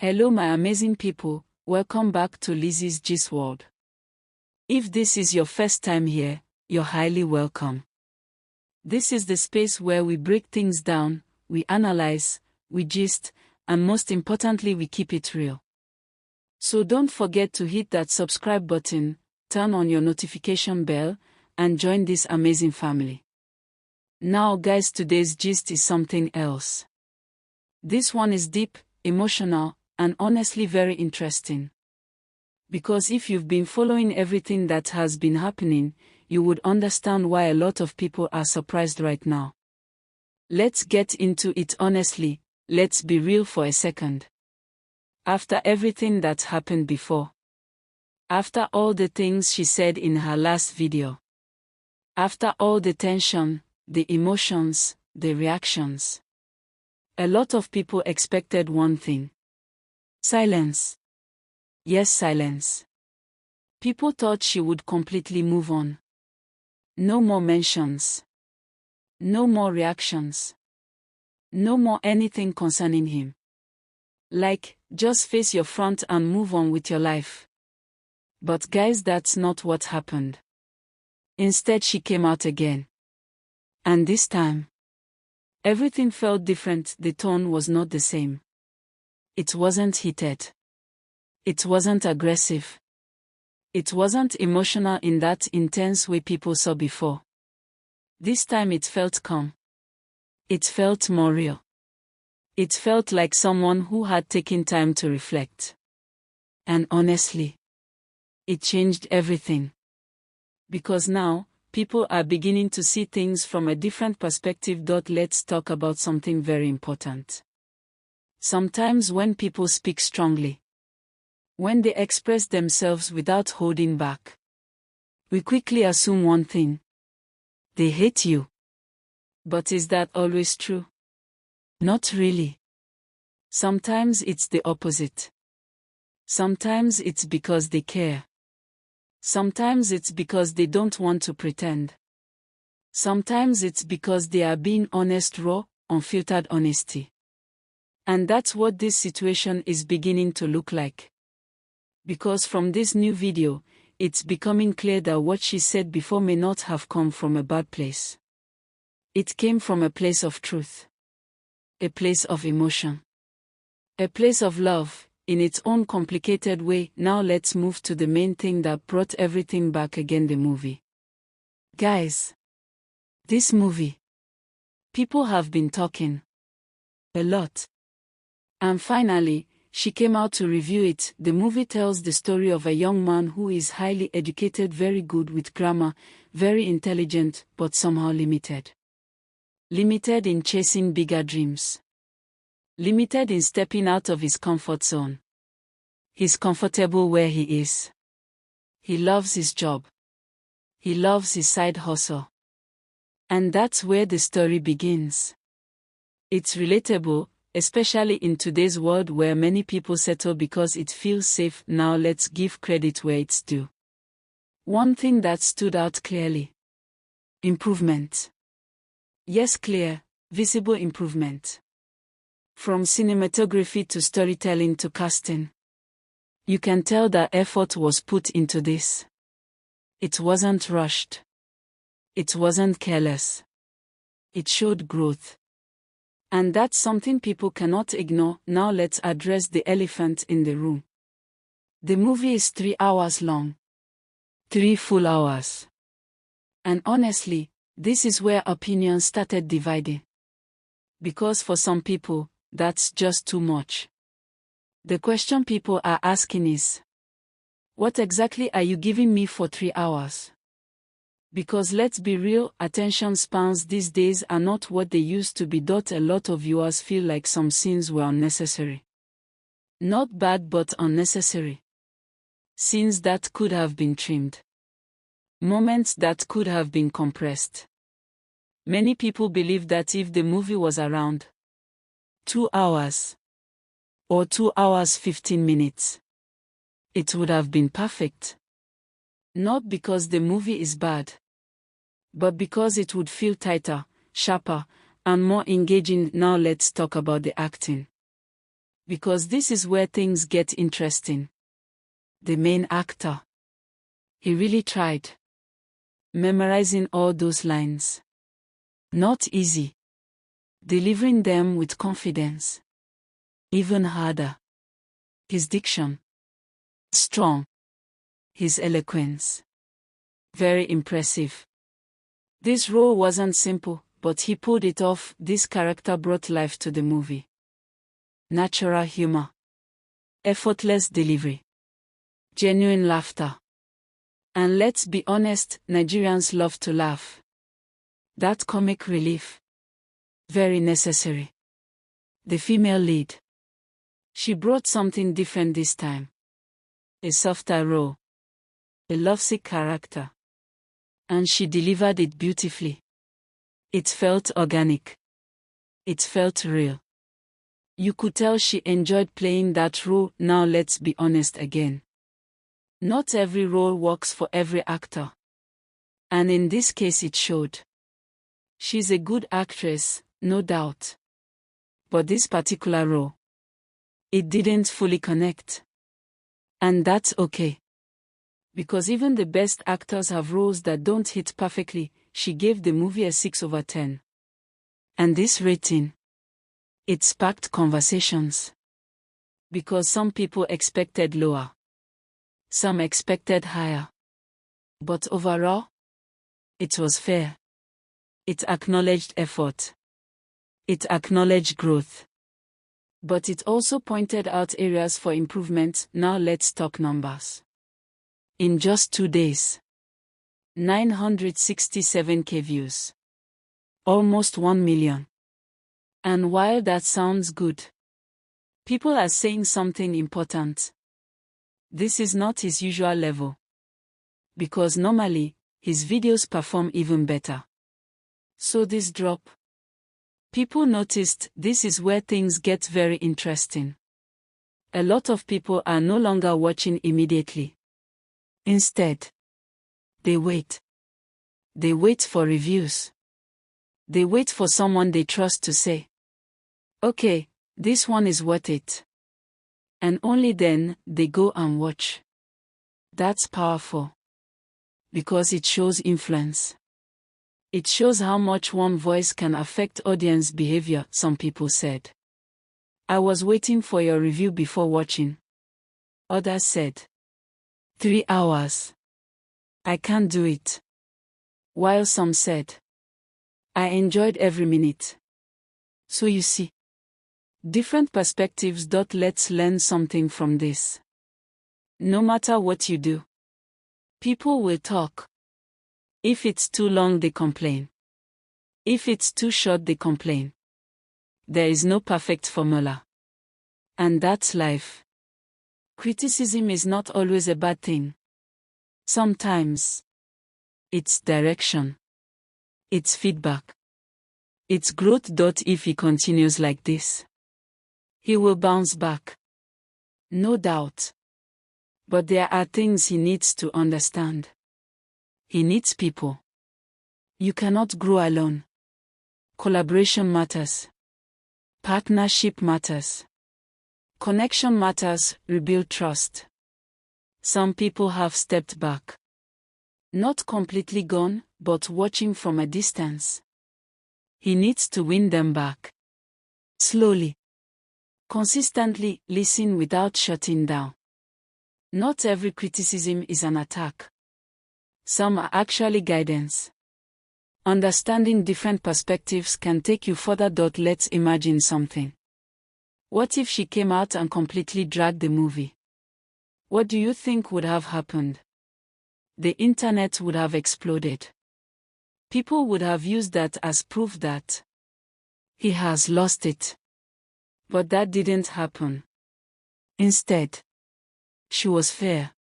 Hello my amazing people, welcome back to Lizzy's Gist World. If this is your first time here, you're highly welcome. This is the space where we break things down, we analyze, we gist, and most importantly we keep it real. So don't forget to hit that subscribe button, turn on your notification bell, and join this amazing family. Now guys, today's gist is something else. This one is deep, emotional, and honestly very interesting. Because if you've been following everything that has been happening, you would understand why a lot of people are surprised right now. Let's get into it honestly, let's be real for a second. After everything that's happened before. After all the things she said in her last video. After all the tension, the emotions, the reactions. A lot of people expected one thing. Silence. Yes, silence. People thought she would completely move on. No more mentions. No more reactions. No more anything concerning him. Like, just face your front and move on with your life. But guys, that's not what happened. Instead, she came out again. And this time, everything felt different. The tone was not the same. It wasn't heated. It wasn't aggressive. It wasn't emotional in that intense way people saw before. This time it felt calm. It felt more real. It felt like someone who had taken time to reflect. And honestly, it changed everything. Because now, people are beginning to see things from a different perspective. Let's talk about something very important. Sometimes when people speak strongly, when they express themselves without holding back, we quickly assume one thing. They hate you. But is that always true? Not really. Sometimes it's the opposite. Sometimes it's because they care. Sometimes it's because they don't want to pretend. Sometimes it's because they are being honest, raw, unfiltered honesty. And that's what this situation is beginning to look like. Because from this new video, it's becoming clear that what she said before may not have come from a bad place. It came from a place of truth. A place of emotion. A place of love, in its own complicated way. Now let's move to the main thing that brought everything back again, the movie. Guys, this movie. People have been talking. A lot. And finally, she came out to review it. The movie tells the story of a young man who is highly educated, very good with grammar, very intelligent, but somehow limited. Limited in chasing bigger dreams. Limited in stepping out of his comfort zone. He's comfortable where he is. He loves his job. He loves his side hustle. And that's where the story begins. It's relatable, especially in today's world where many people settle because it feels safe. Now let's give credit where it's due. One thing that stood out clearly. Improvement. Yes, clear, visible improvement. From cinematography to storytelling to casting. You can tell that effort was put into this. It wasn't rushed. It wasn't careless. It showed growth. And that's something people cannot ignore. Now let's address the elephant in the room. The movie is 3 hours long. 3 full hours. And honestly, this is where opinions started dividing. Because for some people, that's just too much. The question people are asking is, what exactly are you giving me for 3 hours? Because let's be real, attention spans these days are not what they used to be. A lot of viewers feel like some scenes were unnecessary. Not bad, but unnecessary. Scenes that could have been trimmed. Moments that could have been compressed. Many people believe that if the movie was around 2 hours or 2 hours 15 minutes, it would have been perfect. Not because the movie is bad, but because it would feel tighter, sharper, and more engaging. Now let's talk about the acting. Because this is where things get interesting. The main actor. He really tried. Memorizing all those lines. Not easy. Delivering them with confidence. Even harder. His diction. Strong. His eloquence. Very impressive. This role wasn't simple, but he pulled it off. This character brought life to the movie. Natural humor. Effortless delivery. Genuine laughter. And let's be honest, Nigerians love to laugh. That comic relief. Very necessary. The female lead. She brought something different this time. A softer role. A lovesick character. And she delivered it beautifully. It felt organic. It felt real. You could tell she enjoyed playing that role. Now let's be honest again. Not every role works for every actor. And in this case it showed. She's a good actress, no doubt. But this particular role, it didn't fully connect. And that's okay. Because even the best actors have roles that don't hit perfectly. She gave the movie a 6/10. And this rating, it sparked conversations. Because some people expected lower. Some expected higher. But overall, it was fair. It acknowledged effort. It acknowledged growth. But it also pointed out areas for improvement. Now let's talk numbers. In just 2 days, 967K views. Almost 1 million. And while that sounds good, people are saying something important. This is not his usual level. Because normally, his videos perform even better. So this drop. People noticed. This is where things get very interesting. A lot of people are no longer watching immediately. Instead, they wait. They wait for reviews. They wait for someone they trust to say, okay, this one is worth it. And only then, they go and watch. That's powerful. Because it shows influence. It shows how much one voice can affect audience behavior. Some people said, I was waiting for your review before watching. Others said, 3 hours. I can't do it. While some said, I enjoyed every minute. So you see, different perspectives. Let's learn something from this. No matter what you do, people will talk. If it's too long, they complain. If it's too short, they complain. There is no perfect formula. And that's life. Criticism is not always a bad thing. Sometimes, it's direction. It's feedback. It's growth. If he continues like this, he will bounce back. No doubt. But there are things he needs to understand. He needs people. You cannot grow alone. Collaboration matters. Partnership matters. Connection matters. Rebuild trust. Some people have stepped back. Not completely gone, but watching from a distance. He needs to win them back. Slowly. Consistently. Listen without shutting down. Not every criticism is an attack. Some are actually guidance. Understanding different perspectives can take you further. Let's imagine something. What if she came out and completely dragged the movie? What do you think would have happened? The internet would have exploded. People would have used that as proof that he has lost it. But that didn't happen. Instead, she was fair,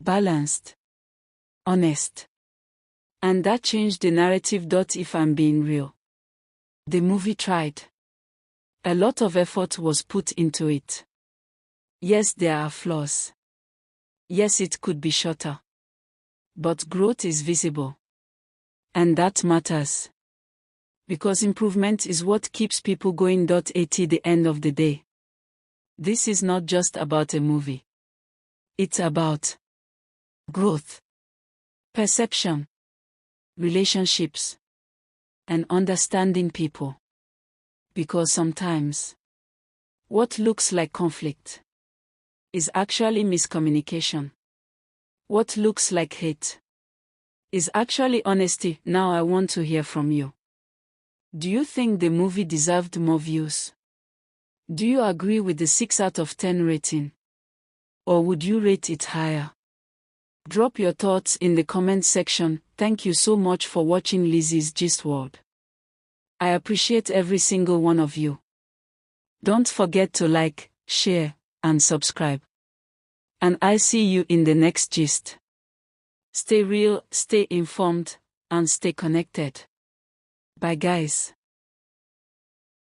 balanced, honest. And that changed the narrative. If I'm being real, the movie tried. A lot of effort was put into it. Yes, there are flaws. Yes, it could be shorter. But growth is visible. And that matters. Because improvement is what keeps people going. At the end of the day, This is not just about a movie. It's about growth, perception, relationships, and understanding people. Because sometimes, what looks like conflict is actually miscommunication. What looks like hate is actually honesty. Now I want to hear from you. Do you think the movie deserved more views? Do you agree with the 6 out of 10 rating? Or would you rate it higher? Drop your thoughts in the comment section. Thank you so much for watching Lizzy's Gist World. I appreciate every single one of you. Don't forget to like, share, and subscribe. And I'll see you in the next gist. Stay real, stay informed, and stay connected. Bye guys.